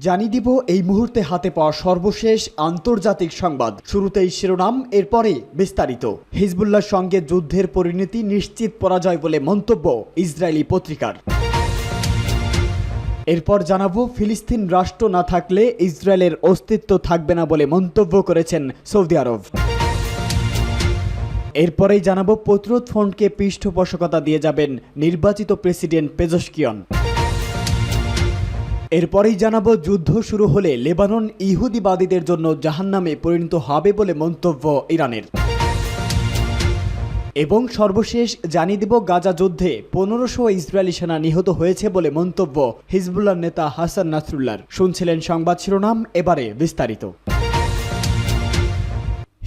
জানিয়ে দিব এই মুহূর্তে হাতে পাওয়া সর্বশেষ আন্তর্জাতিক সংবাদ। শুরুতেই শিরোনাম, এরপরে বিস্তারিত। হিজবুল্লাহর সঙ্গে যুদ্ধের পরিণতি নিশ্চিত পরাজয় বলে মন্তব্য ইসরায়েলি পত্রিকার। এরপর জানাবো, ফিলিস্তিন রাষ্ট্র না থাকলে ইসরায়েলের অস্তিত্ব থাকবে না বলে মন্তব্য করেছেন সৌদি আরব। এরপরেই জানাবো, প্রতিরোধ ফ্রন্টকে পৃষ্ঠপোষকতা দিয়ে যাবেন নির্বাচিত প্রেসিডেন্ট পেজশকিয়ান। এরপরেই জানাবো, যুদ্ধ শুরু হলে লেবানন ইহুদিবাদীদের জন্য জাহান্নামে পরিণত হবে বলে মন্তব্য ইরানের। এবং সর্বশেষ জানিয়ে দেব, গাজা যুদ্ধে 1500 ইসরায়েলি সেনা নিহত হয়েছে বলে মন্তব্য হিজবুল্লাহ নেতা হাসান নাসরুল্লাহর। শুনছিলেন সংবাদ শিরোনাম, এবারে বিস্তারিত।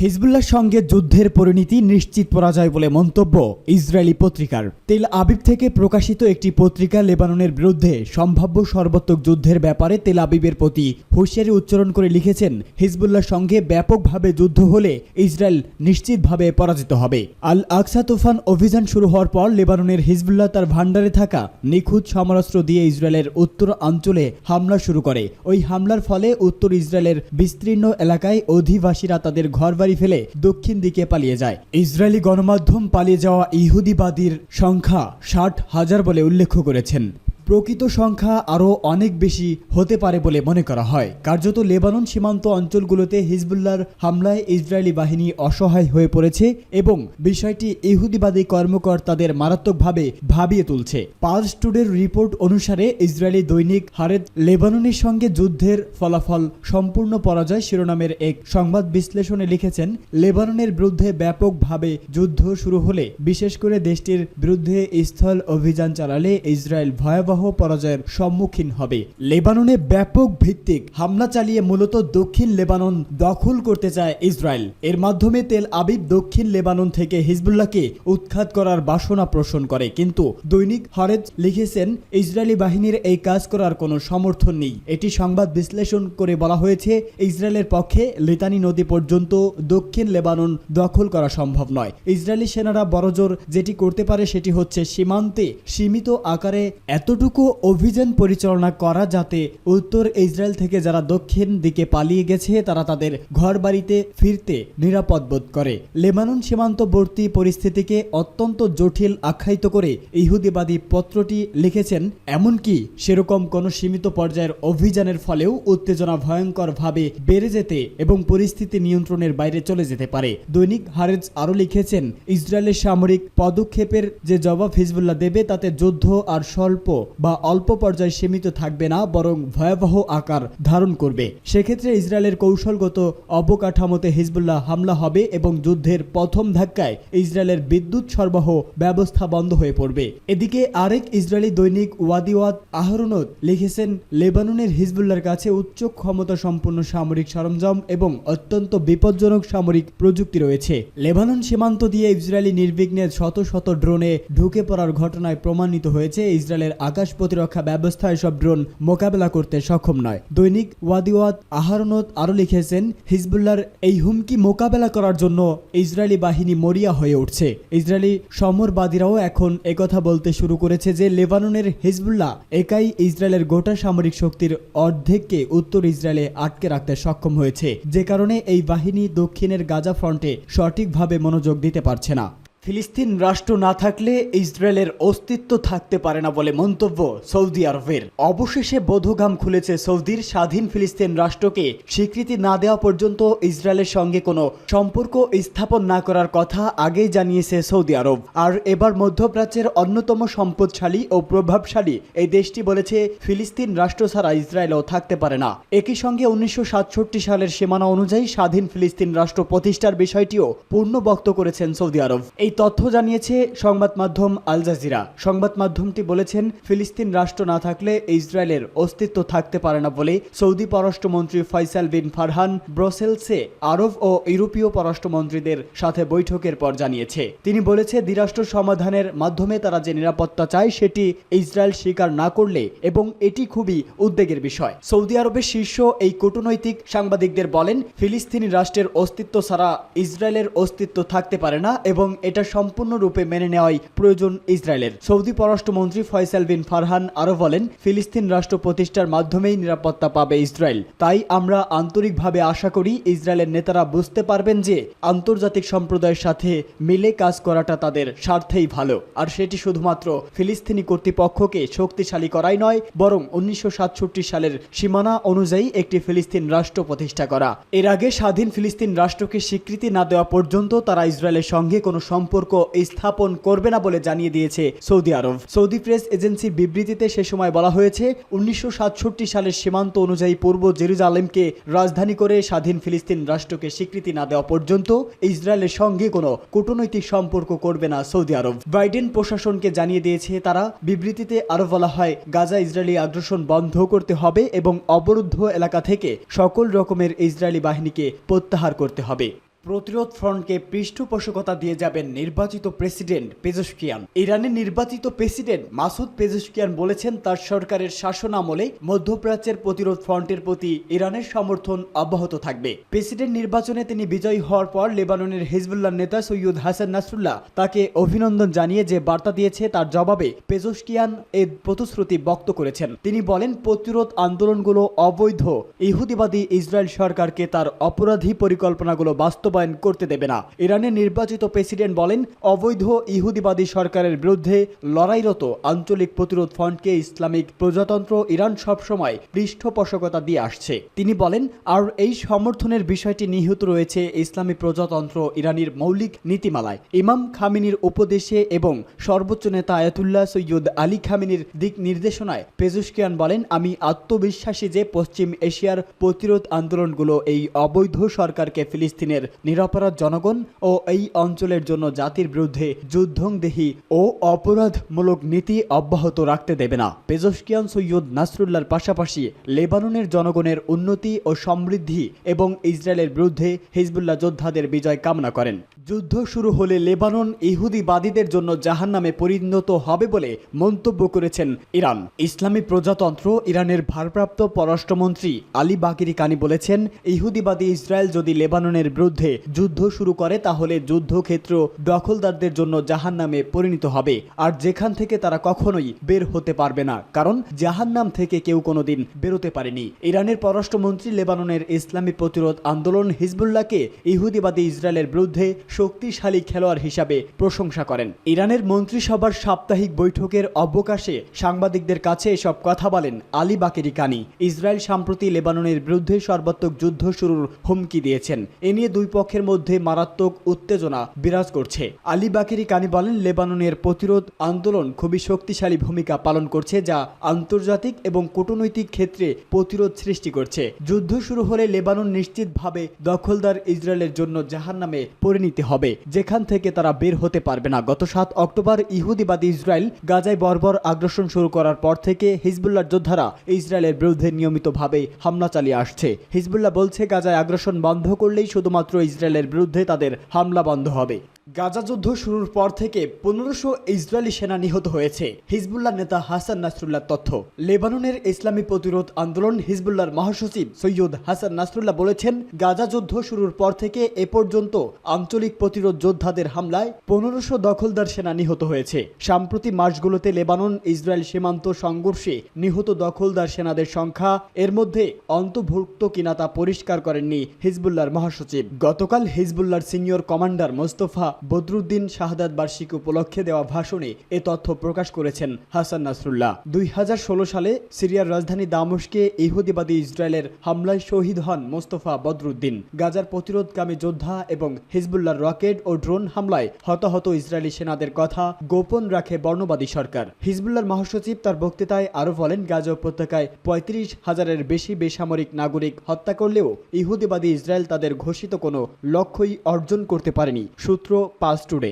হিজবুল্লাহর সঙ্গে যুদ্ধের পরিণতি নিশ্চিত পরাজয় বলে মন্তব্য ইসরায়েলি পত্রিকার। তেল আবিব থেকে প্রকাশিত একটি পত্রিকা লেবাননের বিরুদ্ধে সম্ভাব্য সর্বাত্মক যুদ্ধের ব্যাপারে তেল আবিবের প্রতি হুঁশিয়ারি উচ্চারণ করে লিখেছেন, হিজবুল্লাহর সঙ্গে ব্যাপকভাবে যুদ্ধ হলে ইসরায়েল নিশ্চিতভাবে পরাজিত হবে। আল আকসা তুফান অভিযান শুরু হওয়ার পর লেবাননের হিজবুল্লাহ তার ভান্ডারে থাকা নিখুঁত সমরাস্ত্র দিয়ে ইসরায়েলের উত্তর অঞ্চলে হামলা শুরু করে। ওই হামলার ফলে উত্তর ইসরায়েলের বিস্তীর্ণ এলাকায় অধিবাসীরা তাদের ঘরবাড়ি ফেলে দক্ষিণ দিকে পালিয়ে যায়। ইসরায়েলি গণমাধ্যম পালিয়ে যাওয়া ইহুদিবাদীর সংখ্যা 60,000 বলে উল্লেখ করেছেন। প্রকৃত সংখ্যা আরও অনেক বেশি হতে পারে বলে মনে করা হয়। কার্যত লেবানন সীমান্ত অঞ্চলগুলোতে হিজবুল্লাহর হামলায় ইসরায়েলি বাহিনী অসহায় হয়ে পড়েছে এবং বিষয়টি ইহুদিবাদী কর্মকর্তাদের মারাত্মকভাবে ভাবিয়ে তুলছে। পালস টুডের রিপোর্ট অনুসারে ইসরায়েলি দৈনিক হারেদ লেবাননের সঙ্গে যুদ্ধের ফলাফল সম্পূর্ণ পরাজয় শিরোনামের এক সংবাদ বিশ্লেষণে লিখেছেন, লেবাননের বিরুদ্ধে ব্যাপকভাবে যুদ্ধ শুরু হলে, বিশেষ করে দেশটির বিরুদ্ধে স্থল অভিযান চালালে ইসরায়েল ভয়াবহ পরাজয়ের সম্মুখীন হবে। লেবাননে ব্যাপক ভিত্তিক হামলা চালিয়ে মূলত দক্ষিণ লেবানন দখল করতে চায় ইসরায়েল। এর মাধ্যমে তেল আবিব দক্ষিণ লেবানন থেকে হিজবুল্লাহকে উৎখাত করার বাসনা পোষণ করে। কিন্তু দৈনিক হারেজ লিখেছেন, ইসরায়েলি বাহিনীর এই কাজ করার কোনো সমর্থন নেই। এটি সংবাদ বিশ্লেষণ করে বলা হয়েছে, ইসরায়েলের পক্ষে লিতানি নদী পর্যন্ত দক্ষিণ লেবানন দখল করা সম্ভব নয়। ইসরায়েলি সেনারা বড়জোর যেটি করতে পারে সেটি হচ্ছে সীমান্তে সীমিত আকারে এতটুকু অভিযান পরিচালনা করা যাতে উত্তর ইসরায়েল থেকে যারা দক্ষিণ দিকে পালিয়ে গেছে তারা তাদের ঘর বাড়িতে ফিরতে নিরাপদ বোধ করে। লেবানন সীমান্তবর্তী পরিস্থিতিকে অত্যন্ত জটিল আখ্যায়িত করে ইহুদিবাদী পত্রটি লিখেছেন, এমনকি সেরকম কোনো সীমিত পর্যায়ের অভিযানের ফলেও উত্তেজনা ভয়ঙ্করভাবে বেড়ে যেতে এবং পরিস্থিতি নিয়ন্ত্রণের বাইরে চলে যেতে পারে। দৈনিক হারেজ আরও লিখেছেন, ইসরায়েলের সামরিক পদক্ষেপের যে জবাব হিজবুল্লাহ দেবে তাতে যুদ্ধ আর স্বল্প বা অল্প পর্যায়ে সীমিত থাকবে না, বরং ভয়াবহ আকার ধারণ করবে। সেক্ষেত্রে ইসরায়েলের কৌশলগত অবকাঠামোতে হিজবুল্লাহ হামলা হবে এবং যুদ্ধের প্রথম ধাক্কায় ইসরায়েলের বিদ্যুৎ সরবরাহ ব্যবস্থা বন্ধ হয়ে পড়বে। এদিকে আরেক ইসরায়েলি দৈনিক ওয়াদিওয়াত আহরোনট লিখেছেন, লেবাননের হিজবুল্লাহর কাছে উচ্চ ক্ষমতা সম্পন্ন সামরিক সরঞ্জাম এবং অত্যন্ত বিপজ্জনক সামরিক প্রযুক্তি রয়েছে। লেবানন সীমান্ত দিয়ে ইসরায়েলি নির্বিঘ্নে শত শত ড্রোনে ঢুকে পড়ার ঘটনায় প্রমাণিত হয়েছে ইসরায়েলের আকাশ প্রতিরক্ষা ব্যবস্থা এসব ড্রোন মোকাবেলা করতে সক্ষম নয়। দৈনিক ওয়াদিওয়াত আহরোনট আরও লিখেছেন, হিজবুল্লাহর এই হুমকি মোকাবেলা করার জন্য ইসরায়েলি বাহিনী মরিয়া হয়ে উঠছে। ইসরায়েলি সমরবাদীরাও এখন একথা বলতে শুরু করেছে যে লেবাননের হিজবুল্লাহ একাই ইসরায়েলের গোটা সামরিক শক্তির অর্ধেককে উত্তর ইসরায়েলে আটকে রাখতে সক্ষম হয়েছে, যে কারণে এই বাহিনী দক্ষিণের গাজা ফ্রন্টে সঠিকভাবে মনোযোগ দিতে পারছে না। ফিলিস্তিন রাষ্ট্র না থাকলে ইসরায়েলের অস্তিত্ব থাকতে পারে না বলে মন্তব্য সৌদি আরবের। অবশেষে বোধগাম খুলেছে সৌদির। স্বাধীন ফিলিস্তিন রাষ্ট্রকে স্বীকৃতি না দেওয়া পর্যন্ত ইসরায়েলের সঙ্গে কোনো সম্পর্ক স্থাপন না করার কথা আগেই জানিয়েছে সৌদি আরব। আর এবার মধ্যপ্রাচ্যের অন্যতম সম্পদশালী ও প্রভাবশালী এই দেশটি বলেছে, ফিলিস্তিন রাষ্ট্র ছাড়া ইসরায়েলও থাকতে পারে না। একই সঙ্গে 1967 সালের সীমানা অনুযায়ী স্বাধীন ফিলিস্তিন রাষ্ট্র প্রতিষ্ঠার বিষয়টিও পূর্ণবক্ত করেছেন সৌদি আরব। এই তথ্য জানিয়েছে সংবাদ মাধ্যম আল জাজিরা। সংবাদ মাধ্যমটি বলেছেন, ফিলিস্তিন রাষ্ট্র না থাকলে ইসরায়েলের অস্তিত্ব থাকতে পারে না বলে সৌদি পররাষ্ট্রমন্ত্রী ফয়সাল বিন ফারহান ব্রাসেলসে আরব ও ইউরোপীয় পররাষ্ট্রমন্ত্রীদের সাথে বৈঠকের পর জানিয়েছে। তিনি বলেছে, দ্বিরাষ্ট্র সমাধানের মাধ্যমে তারা যে নিরাপত্তা চায় সেটি ইসরায়েল স্বীকার না করলে, এবং এটি খুবই উদ্বেগের বিষয়। সৌদি আরবের শীর্ষ এই কূটনৈতিক সাংবাদিকদের বলেন, ফিলিস্তিনি রাষ্ট্রের অস্তিত্ব ছাড়া ইসরায়েলের অস্তিত্ব থাকতে পারে না এবং এটা এটা সম্পূর্ণরূপে মেনে নেওয়াই প্রয়োজন ইসরায়েলের। সৌদি পররাষ্ট্রমন্ত্রী ফয়সাল বিন ফারহান আরও বলেন, ফিলিস্তিন রাষ্ট্র প্রতিষ্ঠার মাধ্যমেই নিরাপত্তা পাবে ইসরায়েল। তাই আমরা আন্তরিকভাবে আশা করি ইসরায়েলের নেতারা বুঝতে পারবেন যে আন্তর্জাতিক সম্প্রদায়ের সাথে মিলে কাজ করাটা তাদের স্বার্থেই ভালো, আর সেটি শুধুমাত্র ফিলিস্তিনি কর্তৃপক্ষকে শক্তিশালী করাই নয়, বরং 1967 সালের সীমানা অনুযায়ী একটি ফিলিস্তিন রাষ্ট্র প্রতিষ্ঠা করা। এর আগে স্বাধীন ফিলিস্তিন রাষ্ট্রকে স্বীকৃতি না দেওয়া পর্যন্ত তারা ইসরায়েলের সঙ্গে কোনো সম্পর্ক স্থাপন করবে না বলে জানিয়ে দিয়েছে সৌদি আরব। সৌদি প্রেস এজেন্সির বিবৃতিতে সে সময় বলা হয়েছে, 1967 সালের সীমান্ত অনুযায়ী পূর্ব জেরুজালেমকে রাজধানী করে স্বাধীন ফিলিস্তিন রাষ্ট্রকে স্বীকৃতি না দেওয়া পর্যন্ত ইসরায়েলের সঙ্গে কোনো কূটনৈতিক সম্পর্ক করবে না সৌদি আরব। বাইডেন প্রশাসনকে জানিয়ে দিয়েছে তারা। বিবৃতিতে আরও বলা হয়, গাজা ইসরায়েলি আগ্রাসন বন্ধ করতে হবে এবং অবরুদ্ধ এলাকা থেকে সকল রকমের ইসরায়েলি বাহিনীকে প্রত্যাহার করতে হবে। প্রতিরোধ ফ্রন্টকে পৃষ্ঠপোষকতা দিয়ে যাবেন নির্বাচিত প্রেসিডেন্ট পেজেশকিয়ান। ইরানের নির্বাচিত প্রেসিডেন্ট মাসুদ পেজেশকিয়ান বলেছেন, তার সরকারের শাসন আমলে মধ্যপ্রাচ্যের প্রতিরোধ ফ্রন্টের প্রতি ইরানের সমর্থন অব্যাহত থাকবে। প্রেসিডেন্ট নির্বাচনে তিনি বিজয়ী হওয়ার পর লেবাননের হিজবুল্লাহ নেতা সৈয়দ হাসান নাসরুল্লাহ তাকে অভিনন্দন জানিয়ে যে বার্তা দিয়েছে, তার জবাবে পেজেশকিয়ান এর প্রতিশ্রুতি ব্যক্ত করেছেন। তিনি বলেন, প্রতিরোধ আন্দোলনগুলো অবৈধ ইহুদিবাদী ইসরায়েল সরকারকে তার অপরাধী পরিকল্পনাগুলো বাস্তবায়ন করতে দেবে না। ইরানের নির্বাচিত প্রেসিডেন্ট বলেন, অবৈধ ইহুদিবাদী সরকারের বিরুদ্ধে লড়াইরত আঞ্চলিক প্রতিরোধ ফ্রন্টকে ইসলামিক প্রজাতন্ত্র ইরান সবসময় পৃষ্ঠপোষকতা দিয়ে আসছে। তিনি বলেন, আর এই সমর্থনের বিষয়টি নিহিত রয়েছে ইসলামী প্রজাতন্ত্র ইরানের মৌলিক নীতিমালায়। ইমাম খামেনির উপদেশে এবং সর্বোচ্চ নেতা আয়াতুল্লাহ সৈয়দ আলী খামেনির দিক নির্দেশনায় পেজেশকিয়ান বলেন, আমি আত্মবিশ্বাসী যে পশ্চিম এশিয়ার প্রতিরোধ আন্দোলনগুলো এই অবৈধ সরকারকে ফিলিস্তিনের নিরপরাধ জনগণ ও এই অঞ্চলের জন্য জাতির বিরুদ্ধে যুদ্ধংদেহী ও অপরাধমূলক নীতি অব্যাহত রাখতে দেবে না। পেজেশকিয়ান সৈয়দ নাসরুল্লাহর পাশাপাশি লেবাননের জনগণের উন্নতি ও সমৃদ্ধি এবং ইসরায়েলের বিরুদ্ধে হিজবুল্লাহ যোদ্ধাদের বিজয় কামনা করেন। যুদ্ধ শুরু হলে লেবানন ইহুদিবাদীদের জন্য জাহান্নামে পরিণত হবে বলে মন্তব্য করেছেন ইরান। ইসলামী প্রজাতন্ত্র ইরানের ভারপ্রাপ্ত পররাষ্ট্রমন্ত্রী আলী বাকিরি কানি বলেছেন, ইহুদিবাদী ইসরায়েল যদি লেবাননের বিরুদ্ধে যুদ্ধ শুরু করে তাহলে যুদ্ধক্ষেত্র দখলদারদের জন্য জাহান্নামে পরিণত হবে, আর যেখান থেকে তারা কখনোই বের হতে পারবে না, কারণ জাহান্নাম থেকে কেউ কোনোদিন বেরোতে পারেনি। ইরানের পররাষ্ট্রমন্ত্রী লেবাননের ইসলামী প্রতিরোধ আন্দোলন হিজবুল্লাহকে ইহুদিবাদী ইসরায়েলের বিরুদ্ধে শক্তিশালী খেলোয়াড় হিসাবে প্রশংসা করেন। ইরানের মন্ত্রিসভার সাপ্তাহিক বৈঠকের অবকাশে সাংবাদিকদের কাছে এসব কথা বলেন আলী বাকেরি কানি। ইসরায়েল সম্প্রতি লেবাননের বিরুদ্ধে সর্বাত্মক যুদ্ধ শুরুর হুমকি দিয়েছেন। এ নিয়ে দুই পক্ষের মধ্যে মারাত্মক উত্তেজনা বিরাজ করছে। আলী বাকেরি কানি বলেন, লেবাননের প্রতিরোধ আন্দোলন খুবই শক্তিশালী ভূমিকা পালন করছে, যা আন্তর্জাতিক এবং কূটনৈতিক ক্ষেত্রে প্রতিরোধ সৃষ্টি করছে। যুদ্ধ শুরু হলে লেবানন নিশ্চিতভাবে দখলদার ইসরায়েলের জন্য জাহান্নামে পরিণত হবে, যেখান থেকে তারা বের হতে পারবে না। গত 7 অক্টোবর ইহুদিবাদী ইসরায়েল গাজায় বর্বর আগ্রাসন শুরু করার পর থেকে হিজবুল্লাহর যোদ্ধারা ইসরায়েলের বিরুদ্ধে নিয়মিতভাবে হামলা চালিয়ে আসছে। হিজবুল্লাহ বলছে, গাজায় আগ্রাসন বন্ধ করলেই শুধুমাত্র ইসরায়েলের বিরুদ্ধে তাদের হামলা বন্ধ হবে। গাজা যুদ্ধ শুরুর পর থেকে 1500 ইসরায়েলি সেনা নিহত হয়েছে। হিজবুল্লাহ নেতা হাসান নাসরুল্লাহ তথ্য। লেবাননের ইসলামী প্রতিরোধ আন্দোলন হিজবুল্লাহর মহাসচিব সৈয়দ হাসান নাসরুল্লাহ বলেছেন, গাজা যুদ্ধ শুরুর পর থেকে এ পর্যন্ত আঞ্চলিক প্রতিরোধ যোদ্ধাদের হামলায় 1500 দখলদার সেনা নিহত হয়েছে। সাম্প্রতিক মাসগুলোতে লেবানন ইসরায়েল সীমান্ত সংঘর্ষে নিহত দখলদার সেনাদের সংখ্যা এর মধ্যে অন্তর্ভুক্ত কিনা তা পরিষ্কার করেননি হিজবুল্লাহর মহাসচিব। গতকাল হিজবুল্লাহর সিনিয়র কমান্ডার মোস্তফা বদরুদ্দিন শাহাদাত বার্ষিকী উপলক্ষে দেওয়া ভাষণে এ তথ্য প্রকাশ করেছেন হাসান নাসরুল্লাহ। 2016 সালে সিরিয়ার রাজধানী দামেস্কে ইহুদিবাদী ইসরায়েলের হামলায় শহীদ হন মোস্তফা বদরুদ্দিন। গাজার প্রতিরোধকামী যোদ্ধা এবং হিজবুল্লাহর রকেট ও ড্রোন হামলায় হতাহত ইসরায়েলি সেনাদের কথা গোপন রাখে বর্ণবাদী সরকার। হিজবুল্লাহর মহাসচিব তার বক্তৃতায় আরও বলেন, গাজা উপত্যকায় 35,000-এর বেশি বেসামরিক নাগরিক হত্যা করলেও ইহুদিবাদী ইসরায়েল তাদের ঘোষিত কোনো লক্ষ্যই অর্জন করতে পারেনি। সূত্র পাস টুডে।